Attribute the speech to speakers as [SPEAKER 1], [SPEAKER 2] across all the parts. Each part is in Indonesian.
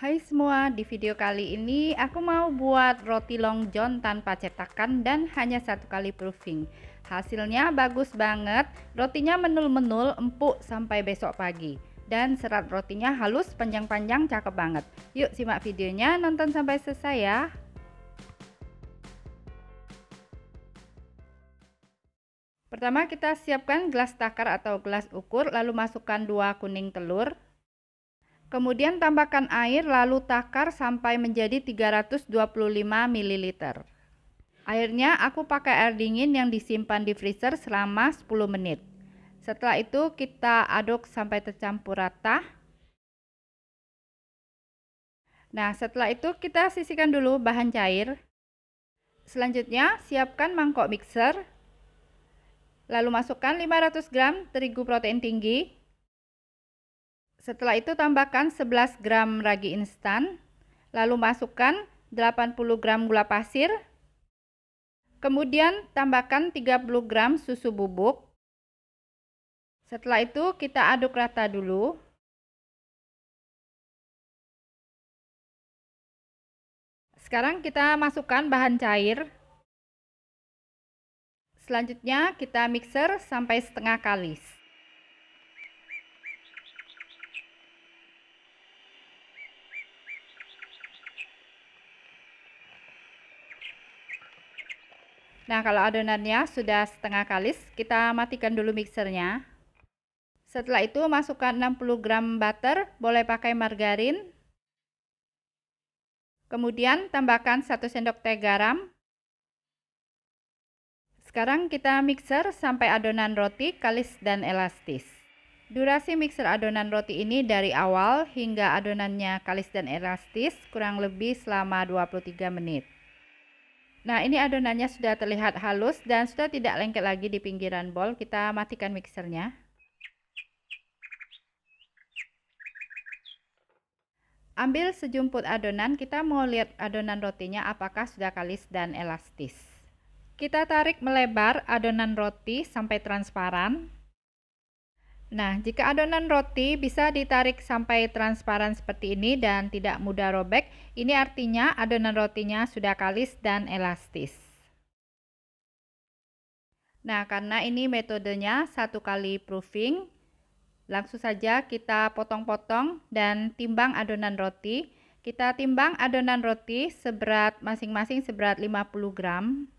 [SPEAKER 1] Hai semua, di video kali ini aku mau buat roti long john tanpa cetakan dan hanya satu kali proofing. Hasilnya bagus banget, rotinya menul-menul, empuk sampai besok pagi. Dan serat rotinya halus, panjang-panjang, cakep banget. Yuk simak videonya, nonton sampai selesai ya. Pertama kita siapkan gelas takar atau gelas ukur, lalu masukkan 2 kuning telur. Kemudian tambahkan air lalu takar sampai menjadi 325 ml. Airnya aku pakai air dingin yang disimpan di freezer selama 10 menit. Setelah itu kita aduk sampai tercampur rata. Nah, setelah itu kita sisihkan dulu bahan cair. Selanjutnya siapkan mangkok mixer. Lalu masukkan 500 gram terigu protein tinggi. Setelah itu tambahkan 11 gram ragi instan, lalu masukkan 80 gram gula pasir, kemudian tambahkan 30 gram susu bubuk. Setelah itu kita aduk rata dulu. Sekarang kita masukkan bahan cair. Selanjutnya kita mixer sampai setengah kalis. Nah, kalau adonannya sudah setengah kalis, kita matikan dulu mixernya. Setelah itu masukkan 60 gram butter, boleh pakai margarin. Kemudian tambahkan 1 sendok teh garam. Sekarang kita mixer sampai adonan roti kalis dan elastis. Durasi mixer adonan roti ini dari awal hingga adonannya kalis dan elastis kurang lebih selama 23 menit. Nah, ini adonannya sudah terlihat halus dan sudah tidak lengket lagi di pinggiran bowl. Kita matikan mixernya. Ambil sejumput adonan, kita mau lihat adonan rotinya apakah sudah kalis dan elastis. Kita tarik melebar adonan roti sampai transparan. Nah, jika adonan roti bisa ditarik sampai transparan seperti ini dan tidak mudah robek, ini artinya adonan rotinya sudah kalis dan elastis. Nah, karena ini metodenya satu kali proofing, langsung saja kita potong-potong dan timbang adonan roti. Kita timbang adonan roti masing-masing seberat 50 gram.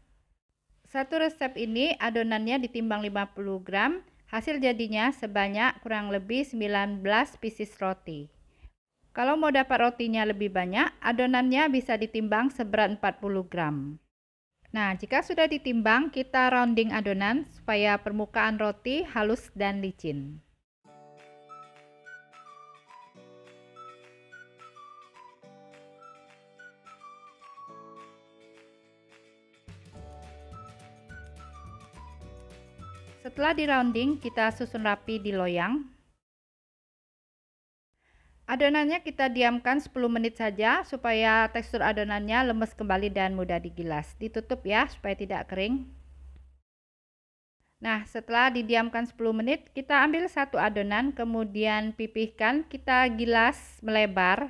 [SPEAKER 1] Satu resep ini adonannya ditimbang 50 gram. Hasil jadinya sebanyak kurang lebih 19 pieces roti. Kalau mau dapat rotinya lebih banyak, adonannya bisa ditimbang seberat 40 gram. Nah, jika sudah ditimbang, kita rounding adonan supaya permukaan roti halus dan licin. Setelah di rounding, kita susun rapi di loyang. Adonannya kita diamkan 10 menit saja supaya tekstur adonannya lemes kembali dan mudah digilas. Ditutup ya supaya tidak kering. Nah, setelah didiamkan 10 menit, kita ambil satu adonan, kemudian pipihkan, kita gilas melebar.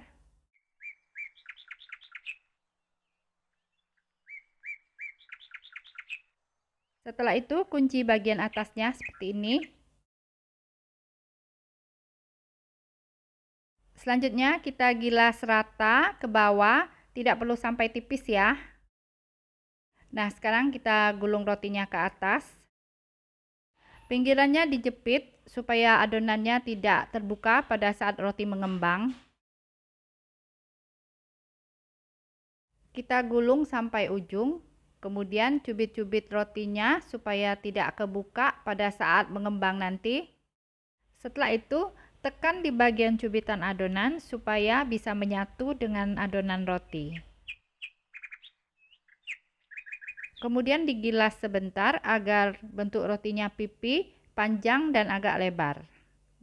[SPEAKER 1] Setelah itu kunci bagian atasnya seperti ini. Selanjutnya kita gilas rata ke bawah, tidak perlu sampai tipis ya. Nah, sekarang kita gulung rotinya ke atas. Pinggirannya dijepit supaya adonannya tidak terbuka pada saat roti mengembang. Kita gulung sampai ujung. Kemudian cubit-cubit rotinya supaya tidak kebuka pada saat mengembang nanti. Setelah itu, tekan di bagian cubitan adonan supaya bisa menyatu dengan adonan roti. Kemudian digilas sebentar agar bentuk rotinya pipi, panjang dan agak lebar.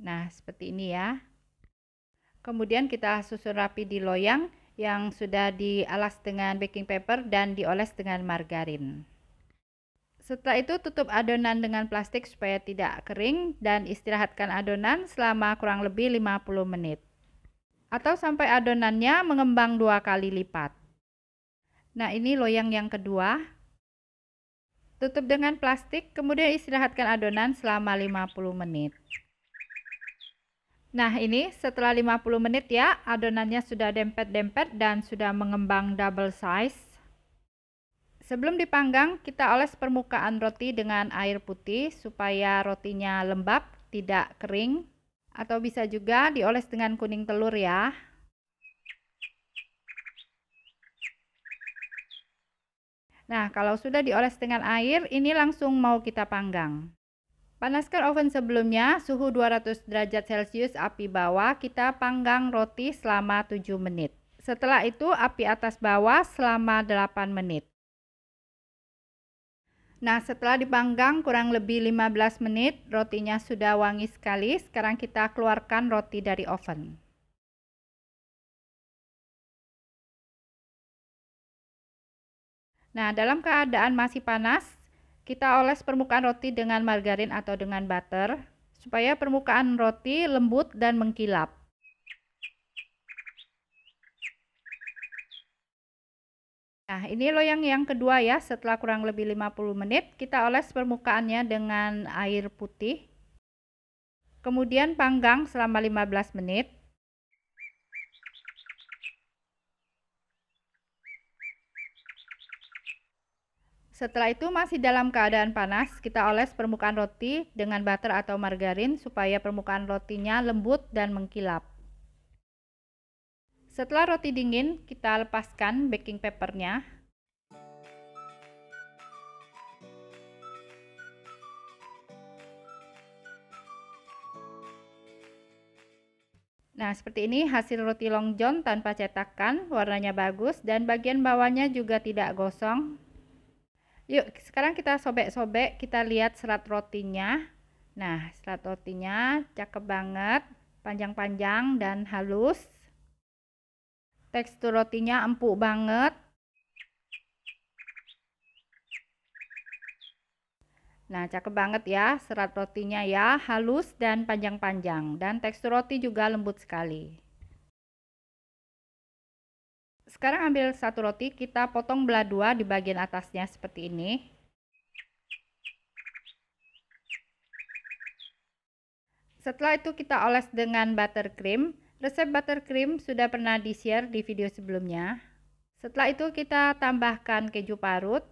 [SPEAKER 1] Nah, seperti ini ya. Kemudian kita susun rapi di loyang yang sudah dialas dengan baking paper dan dioles dengan margarin. Setelah itu tutup adonan dengan plastik supaya tidak kering dan istirahatkan adonan selama kurang lebih 50 menit. atau sampai adonannya mengembang 2 kali lipat. Nah, ini loyang yang kedua. Tutup dengan plastik, kemudian istirahatkan adonan selama 50 menit. Nah, ini setelah 50 menit ya, adonannya sudah dempet-dempet dan sudah mengembang double size. Sebelum dipanggang, kita oles permukaan roti dengan air putih supaya rotinya lembab, tidak kering. Atau bisa juga dioles dengan kuning telur ya. Nah, kalau sudah dioles dengan air, ini langsung mau kita panggang. Panaskan oven sebelumnya, suhu 200 derajat Celcius api bawah, kita panggang roti selama 7 menit. Setelah itu, api atas bawah selama 8 menit. Nah, setelah dipanggang kurang lebih 15 menit, rotinya sudah wangi sekali. Sekarang kita keluarkan roti dari oven. Nah, dalam keadaan masih panas, kita oles permukaan roti dengan margarin atau dengan butter, supaya permukaan roti lembut dan mengkilap. Nah, ini loyang yang kedua ya, setelah kurang lebih 50 menit, kita oles permukaannya dengan air putih. Kemudian panggang selama 15 menit. Setelah itu masih dalam keadaan panas, kita oles permukaan roti dengan butter atau margarin supaya permukaan rotinya lembut dan mengkilap. Setelah roti dingin, kita lepaskan baking papernya. Nah, seperti ini hasil roti Long John tanpa cetakan, warnanya bagus dan bagian bawahnya juga tidak gosong. Yuk, sekarang kita sobek-sobek, kita lihat serat rotinya. Nah, serat rotinya cakep banget, panjang-panjang dan halus. Tekstur rotinya empuk banget. Nah, cakep banget ya, serat rotinya ya, halus dan panjang-panjang. Dan tekstur roti juga lembut sekali. Sekarang ambil satu roti, kita potong belah dua di bagian atasnya seperti ini. Setelah itu kita oles dengan buttercream. Resep buttercream sudah pernah di-share di video sebelumnya. Setelah itu kita tambahkan keju parut.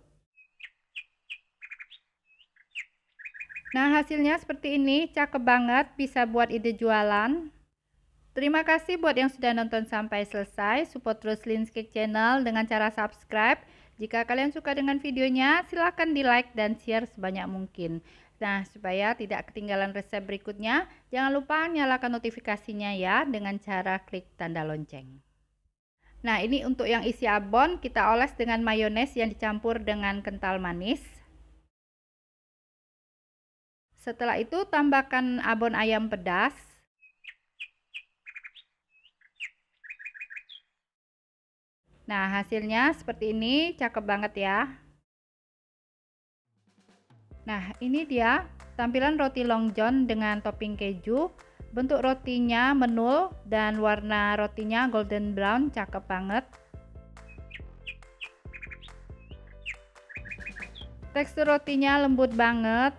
[SPEAKER 1] Nah, hasilnya seperti ini, cakep banget, bisa buat ide jualan. Terima kasih buat yang sudah nonton sampai selesai. Support terus Lynn's Cake Channel dengan cara subscribe. Jika kalian suka dengan videonya, silahkan di like dan share sebanyak mungkin. Nah, supaya tidak ketinggalan resep berikutnya, jangan lupa nyalakan notifikasinya ya dengan cara klik tanda lonceng. Nah, ini untuk yang isi abon, kita oles dengan mayones yang dicampur dengan kental manis. Setelah itu, tambahkan abon ayam pedas. Nah, hasilnya seperti ini, cakep banget ya. Nah, ini dia tampilan roti Long John dengan topping keju. Bentuk rotinya menul dan warna rotinya golden brown, cakep banget. Tekstur rotinya lembut banget.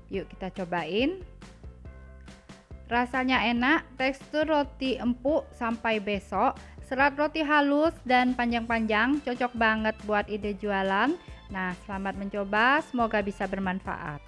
[SPEAKER 1] Yuk kita cobain. Rasanya enak, tekstur roti empuk sampai besok. Serat roti halus dan panjang-panjang, cocok banget buat ide jualan. Nah, selamat mencoba, semoga bisa bermanfaat.